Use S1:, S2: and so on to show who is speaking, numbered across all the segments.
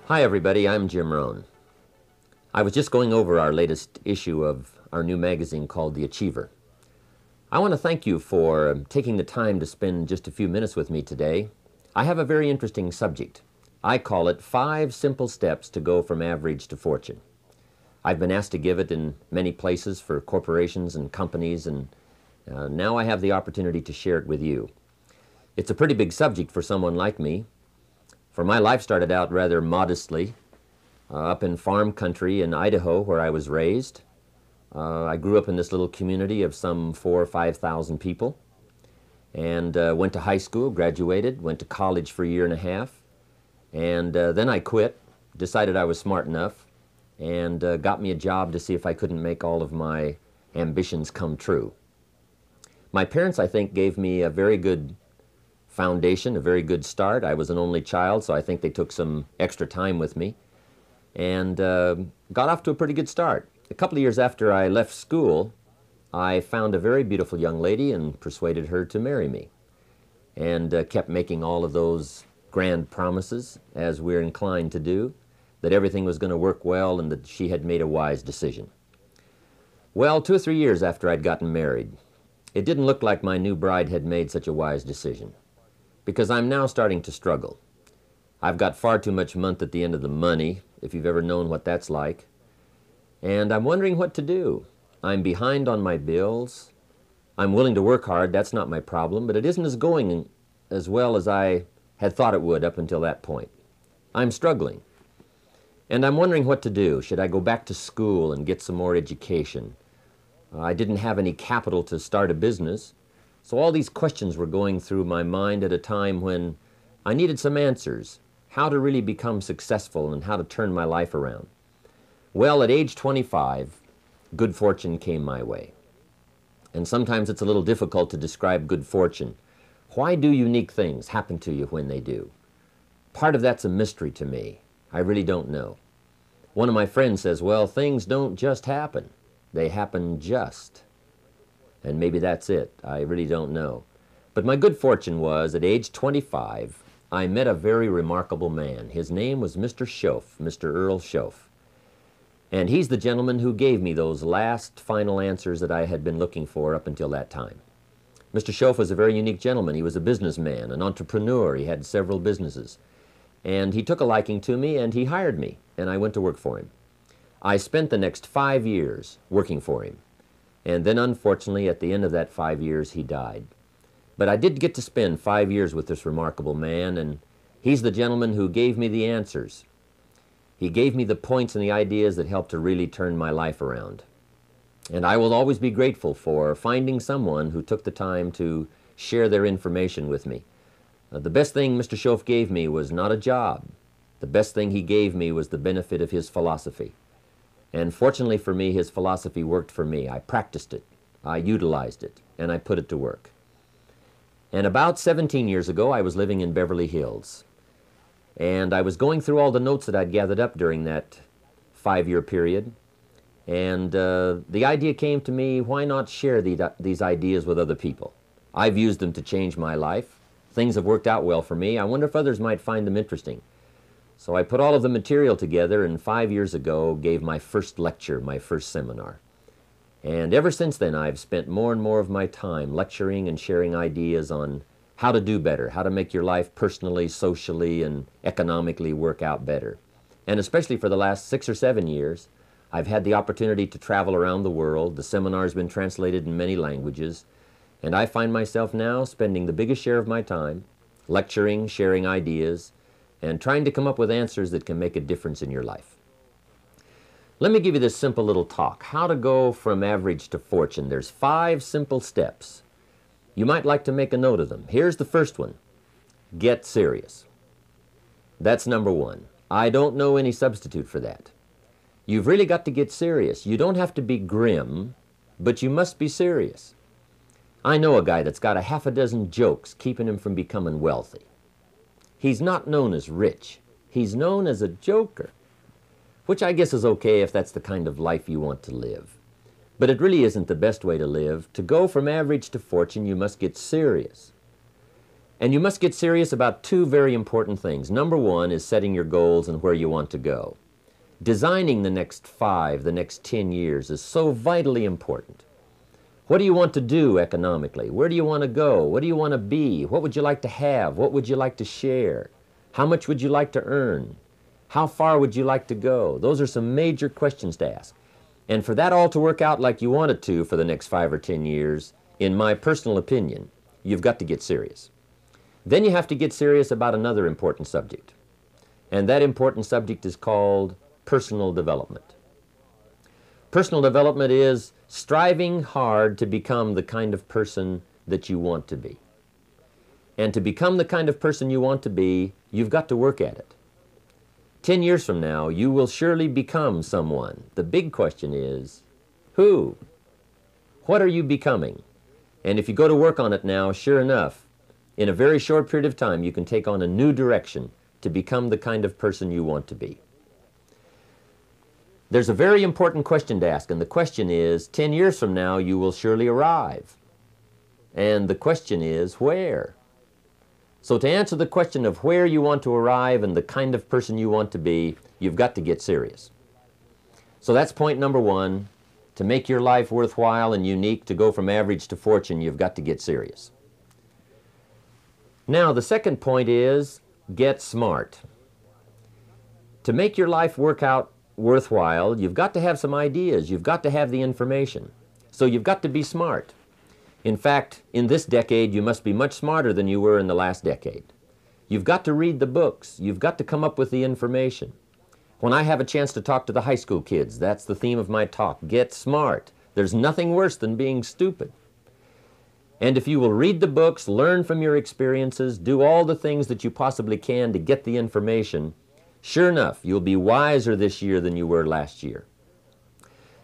S1: Hi everybody, I'm Jim Rohn. I was just going over our latest issue of our new magazine called The Achiever. I want to thank you for taking the time to spend just a few minutes with me today. I have a very interesting subject. I call it 5 Simple Steps to Go from Average to Fortune. I've been asked to give it in many places for corporations and companies, and now I have the opportunity to share it with you. It's a pretty big subject for someone like me. For my life started out rather modestly, up in farm country in Idaho where I was raised. I grew up in this little community of some 4,000 or 5,000 people, and went to high school, graduated, went to college for a year and a half, and then I quit, decided I was smart enough, and got me a job to see if I couldn't make all of my ambitions come true. My parents, I think, gave me a very good foundation, a very good start. I was an only child, so I think they took some extra time with me and got off to a pretty good start. A couple of years after I left school, I found a very beautiful young lady and persuaded her to marry me, and kept making all of those grand promises, as we're inclined to do, that everything was going to work well and that she had made a wise decision. Well, 2 or 3 years after I'd gotten married, it didn't look like my new bride had made such a wise decision, because I'm now starting to struggle. I've got far too much month at the end of the money, if you've ever known what that's like, and I'm wondering what to do. I'm behind on my bills. I'm willing to work hard, that's not my problem, but it isn't going as well as I had thought it would up until that point. I'm struggling, and I'm wondering what to do. Should I go back to school and get some more education? I didn't have any capital to start a business, so all these questions were going through my mind at a time when I needed some answers, how to really become successful and how to turn my life around. Well, at age 25, good fortune came my way. And sometimes it's a little difficult to describe good fortune. Why do unique things happen to you when they do? Part of that's a mystery to me. I really don't know. One of my friends says, well, things don't just happen. They happen just. And maybe that's it. I really don't know. But my good fortune was, at age 25, I met a very remarkable man. His name was Mr. Schoaf, Mr. Earl Schoaf. And he's the gentleman who gave me those last final answers that I had been looking for up until that time. Mr. Schoaf was a very unique gentleman. He was a businessman, an entrepreneur. He had several businesses. And he took a liking to me, and he hired me, and I went to work for him. I spent the next 5 years working for him. And then, unfortunately, at the end of that 5 years, he died. But I did get to spend 5 years with this remarkable man, and he's the gentleman who gave me the answers. He gave me the points and the ideas that helped to really turn my life around. And I will always be grateful for finding someone who took the time to share their information with me. The best thing Mr. Schoaf gave me was not a job. The best thing he gave me was the benefit of his philosophy. And fortunately for me, his philosophy worked for me. I practiced it, I utilized it, and I put it to work. And about 17 years ago, I was living in Beverly Hills. And I was going through all the notes that I'd gathered up during that 5-year period. And the idea came to me, why not share these ideas with other people? I've used them to change my life. Things have worked out well for me. I wonder if others might find them interesting. So I put all of the material together, and 5 years ago gave my first lecture, my first seminar. And ever since then, I've spent more and more of my time lecturing and sharing ideas on how to do better, how to make your life personally, socially, and economically work out better. And especially for the last 6 or 7 years, I've had the opportunity to travel around the world. The seminar's been translated in many languages, and I find myself now spending the biggest share of my time lecturing, sharing ideas, and trying to come up with answers that can make a difference in your life. Let me give you this simple little talk, how to go from average to fortune. There's 5 simple steps. You might like to make a note of them. Here's the first one. Get serious. That's number 1. I don't know any substitute for that. You've really got to get serious. You don't have to be grim, but you must be serious. I know a guy that's got a half a dozen jokes keeping him from becoming wealthy. He's not known as rich. He's known as a joker, which I guess is okay if that's the kind of life you want to live. But it really isn't the best way to live. To go from average to fortune, you must get serious. And you must get serious about two very important things. Number one is setting your goals and where you want to go. Designing the next 5, the next 10 years is so vitally important. What do you want to do economically? Where do you want to go? What do you want to be? What would you like to have? What would you like to share? How much would you like to earn? How far would you like to go? Those are some major questions to ask. And for that all to work out like you want it to for the next 5 or 10 years, in my personal opinion, you've got to get serious. Then you have to get serious about another important subject. And that important subject is called personal development. Personal development is striving hard to become the kind of person that you want to be. And to become the kind of person you want to be, you've got to work at it. 10 years from now, you will surely become someone. The big question is, who? What are you becoming? And if you go to work on it now, sure enough, in a very short period of time, you can take on a new direction to become the kind of person you want to be. There's a very important question to ask, and the question is, 10 years from now, you will surely arrive. And the question is, where? So to answer the question of where you want to arrive and the kind of person you want to be, you've got to get serious. So that's point number one. To make your life worthwhile and unique, to go from average to fortune, you've got to get serious. Now, the second point is, get smart. To make your life work out worthwhile, you've got to have some ideas. You've got to have the information. So you've got to be smart. In fact, in this decade, you must be much smarter than you were in the last decade. You've got to read the books. You've got to come up with the information. When I have a chance to talk to the high school kids, that's the theme of my talk. Get smart. There's nothing worse than being stupid. And if you will read the books, learn from your experiences, do all the things that you possibly can to get the information, sure enough, you'll be wiser this year than you were last year.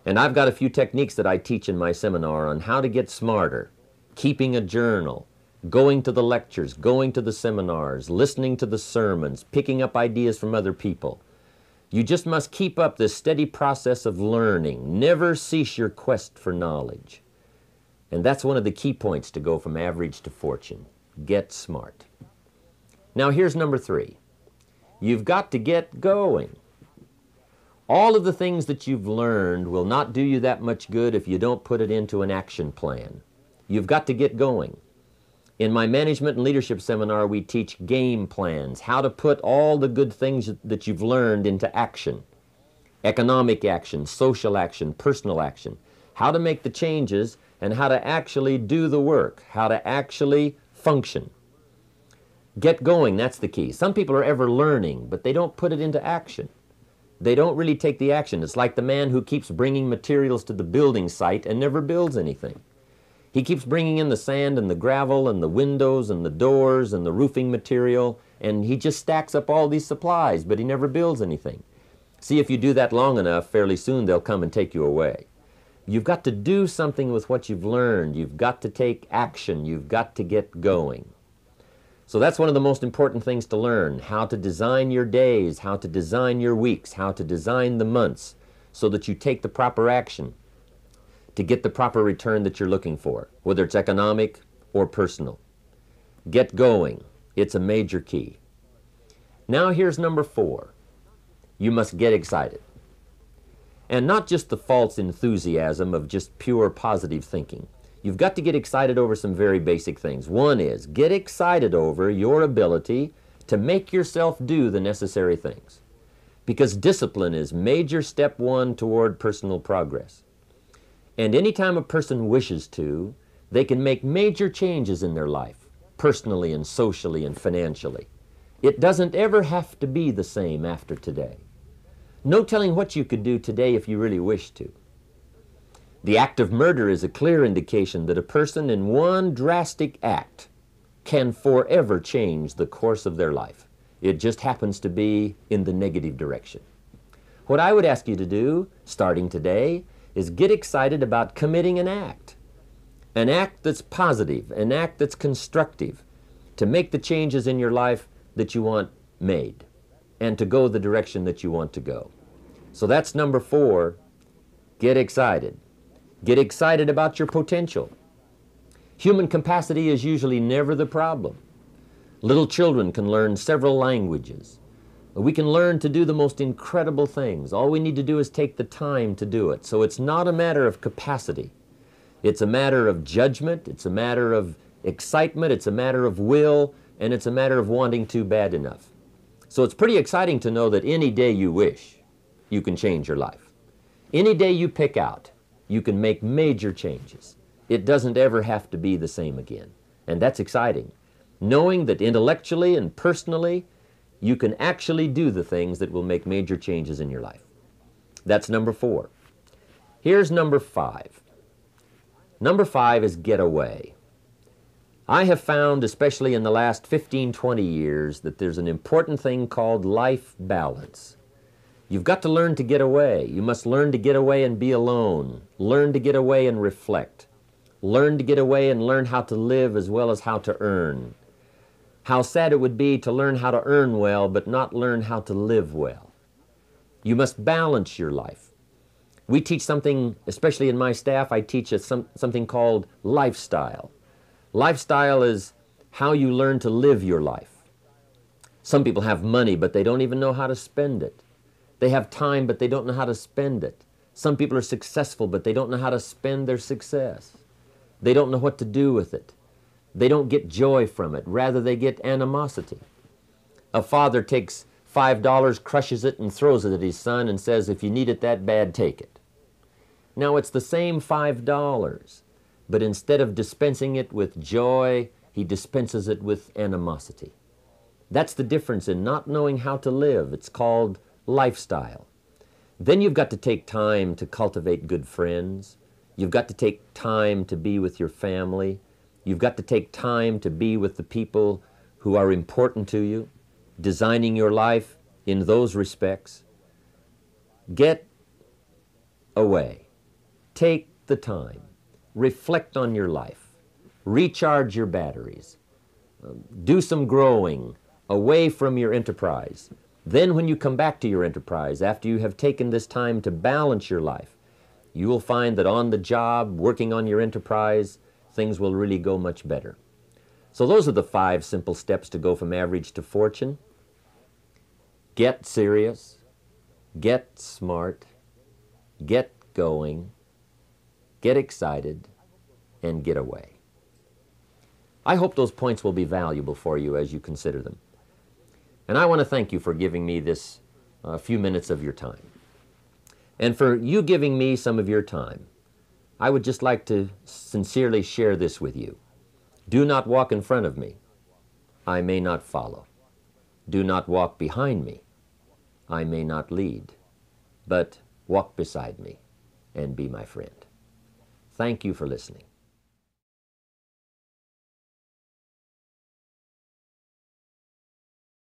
S1: And I've got a few techniques that I teach in my seminar on how to get smarter, keeping a journal, going to the lectures, going to the seminars, listening to the sermons, picking up ideas from other people. You just must keep up this steady process of learning. Never cease your quest for knowledge. And that's one of the key points to go from average to fortune. Get smart. Now here's number 3. You've got to get going. All of the things that you've learned will not do you that much good if you don't put it into an action plan. You've got to get going. In my management and leadership seminar, we teach game plans, how to put all the good things that you've learned into action. Economic action, social action, personal action. How to make the changes and how to actually do the work, how to actually function. Get going, that's the key. Some people are ever learning, but they don't put it into action. They don't really take the action. It's like the man who keeps bringing materials to the building site and never builds anything. He keeps bringing in the sand and the gravel and the windows and the doors and the roofing material, and he just stacks up all these supplies, but he never builds anything. See, if you do that long enough, fairly soon they'll come and take you away. You've got to do something with what you've learned. You've got to take action. You've got to get going. So that's one of the most important things to learn, how to design your days, how to design your weeks, how to design the months so that you take the proper action to get the proper return that you're looking for, whether it's economic or personal. Get going. It's a major key. Now here's number 4. You must get excited. And not just the false enthusiasm of just pure positive thinking. You've got to get excited over some very basic things. One is, get excited over your ability to make yourself do the necessary things. Because discipline is major step 1 toward personal progress. And anytime a person wishes to, they can make major changes in their life, personally and socially and financially. It doesn't ever have to be the same after today. No telling what you could do today if you really wish to. The act of murder is a clear indication that a person in one drastic act can forever change the course of their life. It just happens to be in the negative direction. What I would ask you to do, starting today, is get excited about committing an act that's positive, an act that's constructive, to make the changes in your life that you want made, and to go the direction that you want to go. So that's number 4, get excited. Get excited about your potential. Human capacity is usually never the problem. Little children can learn several languages. We can learn to do the most incredible things. All we need to do is take the time to do it. So it's not a matter of capacity. It's a matter of judgment. It's a matter of excitement. It's a matter of will. And it's a matter of wanting to bad enough. So it's pretty exciting to know that any day you wish, you can change your life. Any day you pick out, you can make major changes. It doesn't ever have to be the same again. And that's exciting. Knowing that intellectually and personally, you can actually do the things that will make major changes in your life. That's number 4. Here's number 5. Number 5 is get away. I have found, especially in the last 15, 20 years, that there's an important thing called life balance. You've got to learn to get away. You must learn to get away and be alone. Learn to get away and reflect. Learn to get away and learn how to live as well as how to earn. How sad it would be to learn how to earn well but not learn how to live well. You must balance your life. We teach something, especially in my staff, I teach something called lifestyle. Lifestyle is how you learn to live your life. Some people have money, but they don't even know how to spend it. They have time, but they don't know how to spend it. Some people are successful, but they don't know how to spend their success. They don't know what to do with it. They don't get joy from it. Rather, they get animosity. A father takes $5, crushes it, and throws it at his son and says, if you need it that bad, take it. Now, it's the same $5, but instead of dispensing it with joy, he dispenses it with animosity. That's the difference in not knowing how to live. It's called lifestyle. Then you've got to take time to cultivate good friends. You've got to take time to be with your family. You've got to take time to be with the people who are important to you, designing your life in those respects. Get away. Take the time. Reflect on your life. Recharge your batteries. Do some growing away from your enterprise. Then when you come back to your enterprise, after you have taken this time to balance your life, you will find that on the job, working on your enterprise, things will really go much better. So those are the 5 simple steps to go from average to fortune. Get serious, get smart, get going, get excited, and get away. I hope those points will be valuable for you as you consider them. And I want to thank you for giving me this few minutes of your time. And for you giving me some of your time, I would just like to sincerely share this with you. Do not walk in front of me. I may not follow. Do not walk behind me. I may not lead. But walk beside me and be my friend. Thank you for listening.